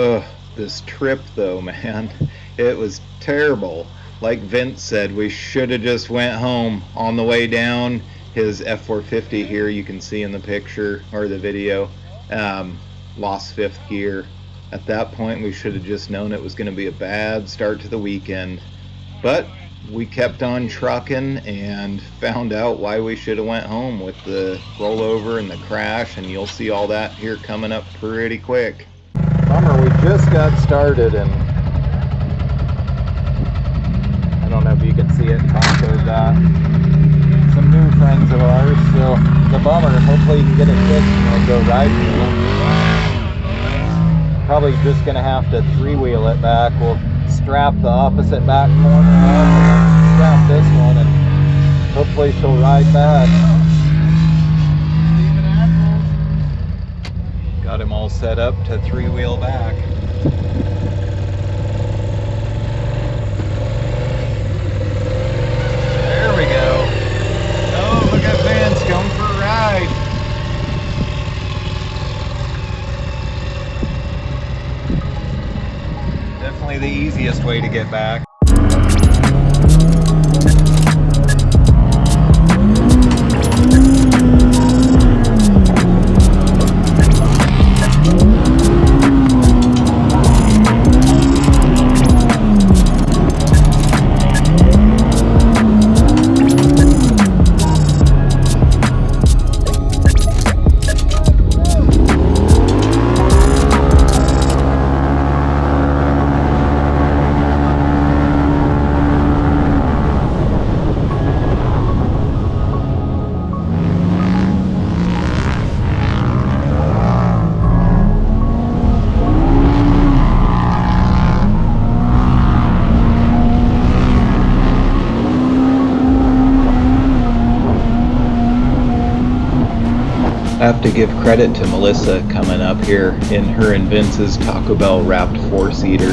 Ugh, this trip though, man, it was terrible. Like Vince said, we should have just went home. On the way down, his F450 here, you can see in the picture or the video, lost fifth gear. At that point, we should have just known it was going to be a bad start to the weekend. But we kept on trucking and found out why we should have went home with the rollover and the crash, and you'll see all that here coming up pretty quick. Bummer, we just got started, and I don't know if you can see it. Taco's got some new friends of ours, so the bummer. Hopefully you can get it fixed and we'll go ride with them. Probably just gonna have to three-wheel it back. We'll strap the opposite back corner up and strap this one, and hopefully she'll ride back. Got him all set up to three-wheel back. There we go. Oh, look at Vance going for a ride. Definitely the easiest way to get back. I have to give credit to Melissa coming up here in her and Vince's Taco Bell wrapped four-seater.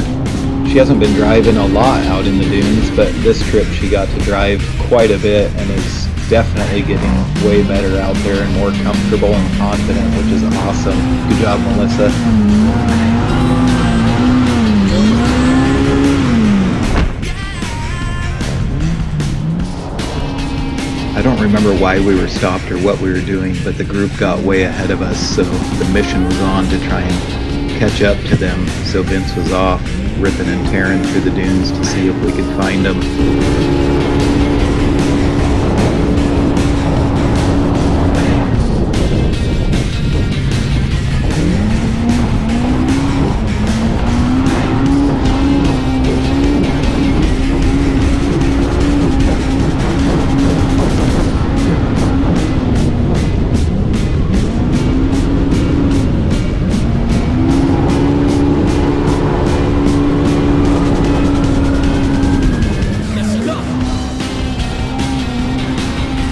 She hasn't been driving a lot out in the dunes, but this trip she got to drive quite a bit and is definitely getting way better out there and more comfortable and confident, which is awesome. Good job, Melissa. I don't remember why we were stopped or what we were doing, but the group got way ahead of us, so the mission was on to try and catch up to them. So Vince was off, ripping and tearing through the dunes to see if we could find them.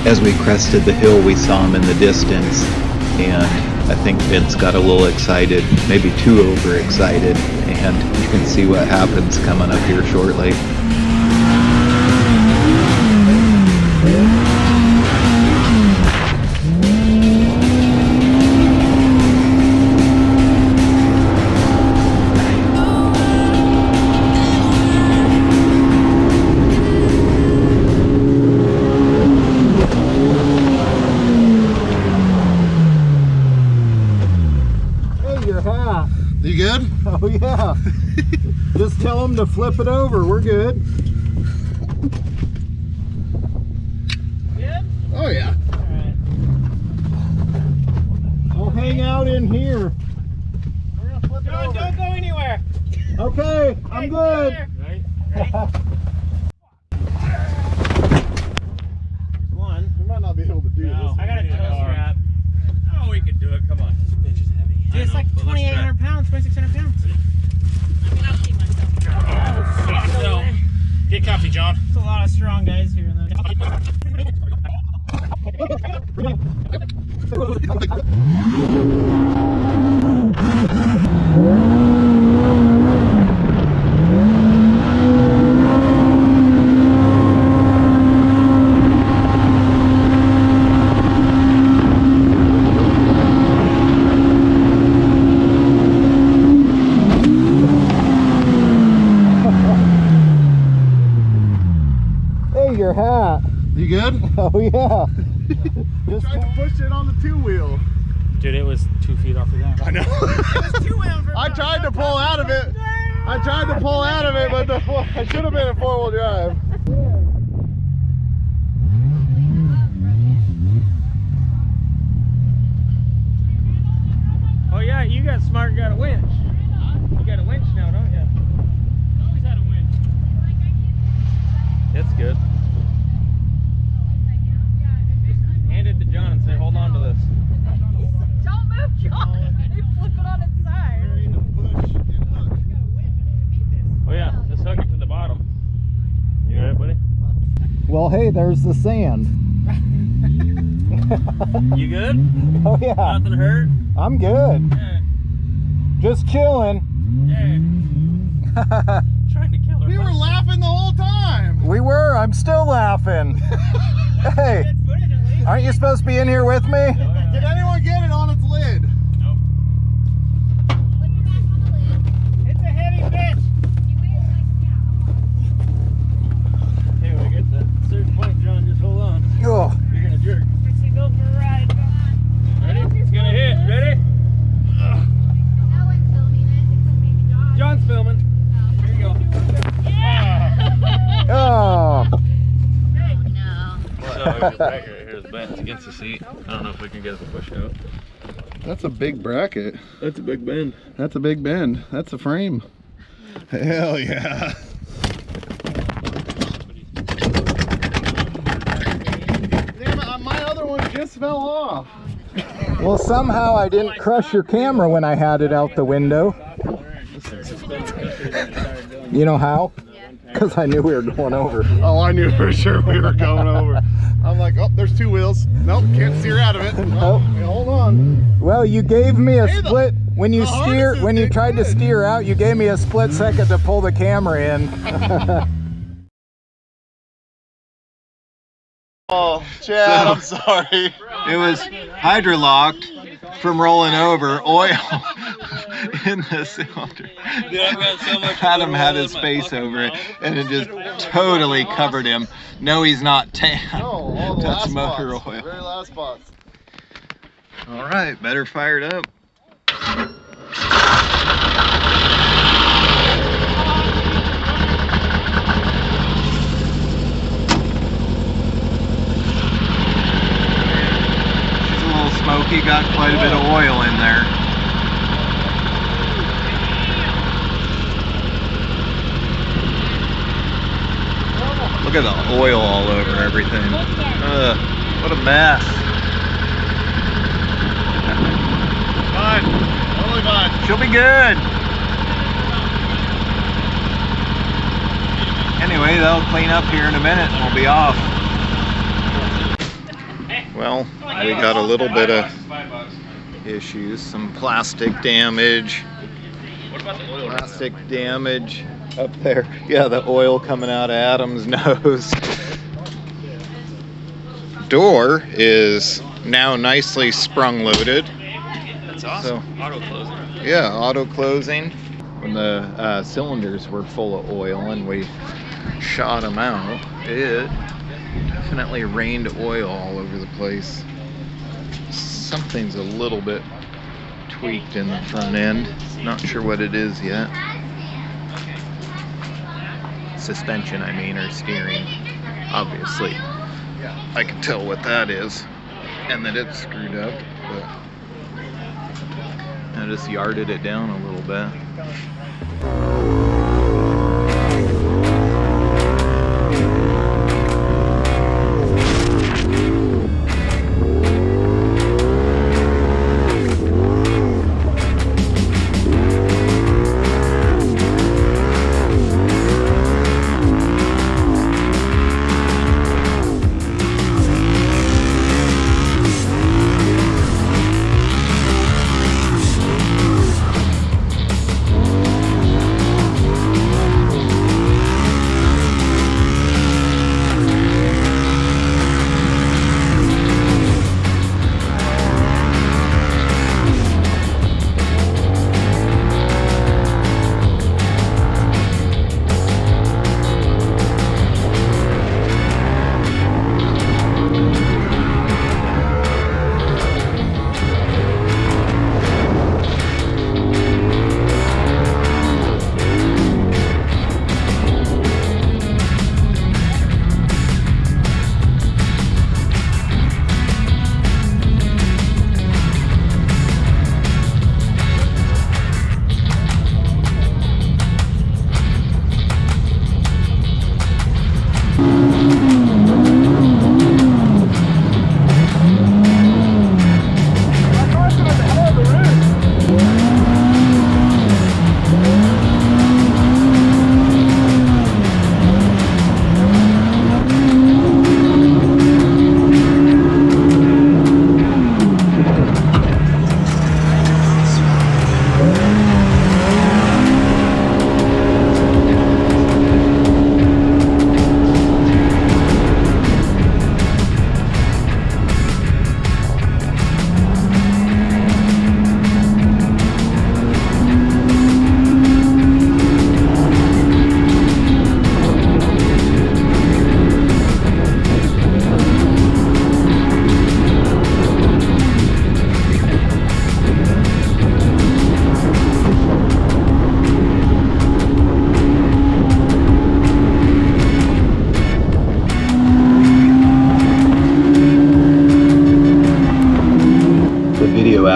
As we crested the hill, we saw him in the distance, and I think Vince got a little excited, maybe too overexcited, and you can see what happens coming up here shortly. You good? Oh yeah. Just tell them to flip it over. We're good. Good? Oh yeah. Alright. We'll hang out in here. We're gonna flip it over. Don't go anywhere. Okay, I'm good. Ready? One. We might not be able to do No, this. I got a toast wrap. Oh, we can do it. Come on. This bitch is heavy. Dude, it's like 2,800 pounds, 2,600 pounds. I'll keep myself. So, get comfy, John. It's a lot of strong guys here in the You good? Oh yeah. Just Tried to push it on the 2-wheel. Dude, it was 2 feet off the ground. I know. Two-wheel I tried to pull out of it. I tried to pull out of it, but I should have been in 4-wheel drive. Oh yeah, you got smart, got a winch. You got a winch now, don't you? Always had a winch. That's good. Hand it to John and say, hold on to this. Don't move, John. You flip it on its side. Oh yeah, just hook it to the bottom. You alright, buddy? well, hey, there's the sand. You good? Oh yeah, Nothing hurt? I'm good. Yeah. Just chilling. Yeah. Trying to kill her. We were laughing the whole time. We were. I'm still laughing. Hey, Good footage at least. aren't you supposed to be in here with me? Did anyone get it on its lid? Nope. It's a heavy fish. Hey, when we get to a certain point, John, just hold on. Oh, You're gonna jerk. It's gonna go for a ride. Ready? It's gonna hit. Ready? John's filming. Here you go. oh. So here's back here. Here's bent against the seat. I don't know if we can get it to push out. That's a big bracket. That's a big bend. That's a big bend. That's a frame. Hell yeah. Damn it, my other one just fell off. Well, somehow I didn't crush your camera when I had it out the window. You know how? Because I knew we were going over. Oh, I knew for sure we were going over. I'm like, oh, there's 2 wheels. Nope, can't steer out of it. Nope. Hey, hold on. Well, you gave me a Hey, split when you the harnesses when you did tried to good. steer out. You gave me a split second to pull the camera in. Oh, Chad, I'm sorry. It was hydrolocked from rolling over, oil in the cylinder. Dude, I've got so much Adam oil had in his my face fucking over it, mouth. and it just totally covered him. No, he's not tan. No, all the That's last motor spots. oil. Very last spots. All right, better fire it up. She's a little smoky, got quite a bit of oil in there. Look at the oil all over everything. What a mess. Fine. Totally fine. She'll be good. Anyway, they'll clean up here in a minute and we'll be off. Well, we got a little bit of issues, some plastic damage. What about the oil? Plastic damage up there. Yeah, the oil coming out of Adam's nose. Door is now nicely sprung loaded. That's awesome. Auto closing. Yeah, auto closing. When the cylinders were full of oil and we shot them out, it definitely rained oil all over the place. Something's a little bit tweaked in the front end. Not sure what it is yet. Suspension, I mean, or steering. Obviously, I can tell what that is, and that it's screwed up, but I just yarded it down a little bit.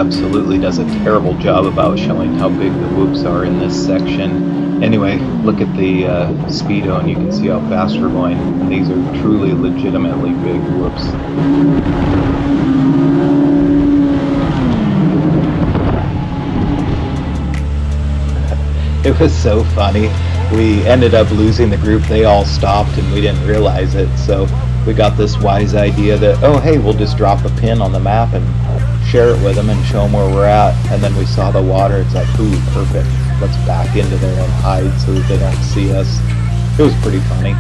absolutely does a terrible job about showing how big the whoops are in this section. Anyway, look at the speedo and you can see how fast we're going. And these are truly legitimately big whoops. It was so funny. We ended up losing the group. They all stopped and we didn't realize it. So we got this wise idea that, oh hey, we'll just drop a pin on the map and share it with them and show them where we're at. And then we saw the water. It's like, ooh, perfect. Let's back into there and hide so that they don't see us. It was pretty funny.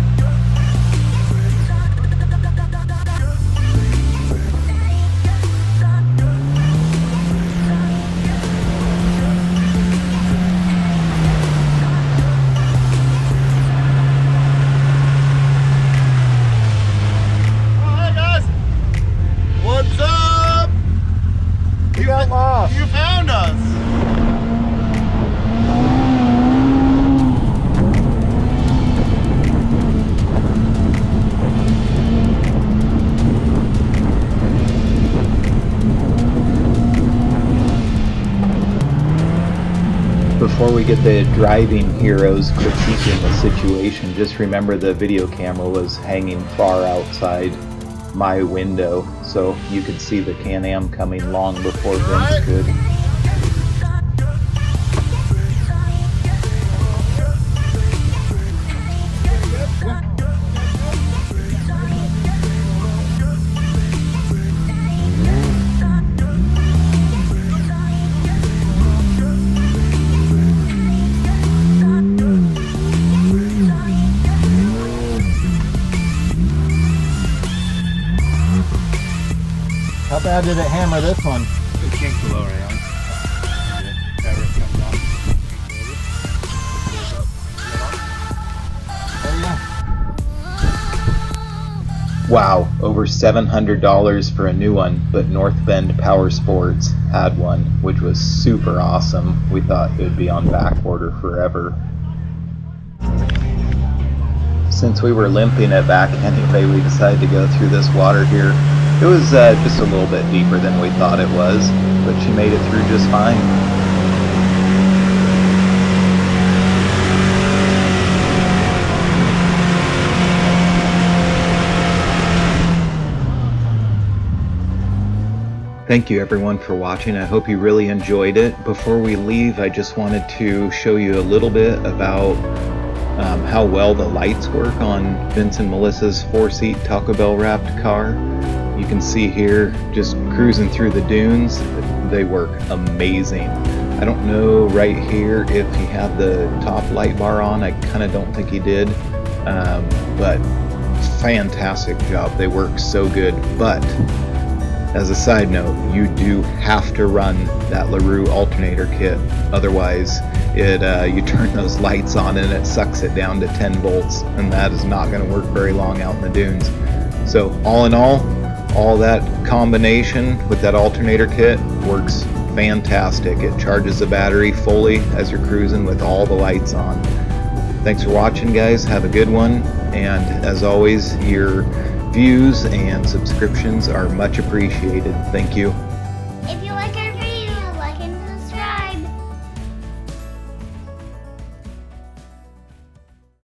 You found us! Before we get the driving heroes critiquing the situation, just remember the video camera was hanging far outside my window, so you could see the Can-Am coming long before Vince could. How bad did it hammer this one? It kinked the lower end. Wow, over $700 for a new one, but North Bend Power Sports had one, which was super awesome. We thought it would be on back order forever. Since we were limping it back anyway, we decided to go through this water here. It was just a little bit deeper than we thought it was, but she made it through just fine. Thank you everyone for watching. I hope you really enjoyed it. Before we leave, I just wanted to show you a little bit about how well the lights work on Vince and Melissa's 4-seat Taco Bell wrapped car. You can see here, just cruising through the dunes, they work amazing. I don't know right here if he had the top light bar on. I kind of don't think he did, but fantastic job. They work so good. But as a side note, you do have to run that LaRue alternator kit. Otherwise, you turn those lights on and it sucks it down to 10 volts, and that is not going to work very long out in the dunes. So all in all that combination with that alternator kit works fantastic. It charges the battery fully as you're cruising with all the lights on. Thanks for watching, guys. Have a good one. And as always, your views and subscriptions are much appreciated. Thank you.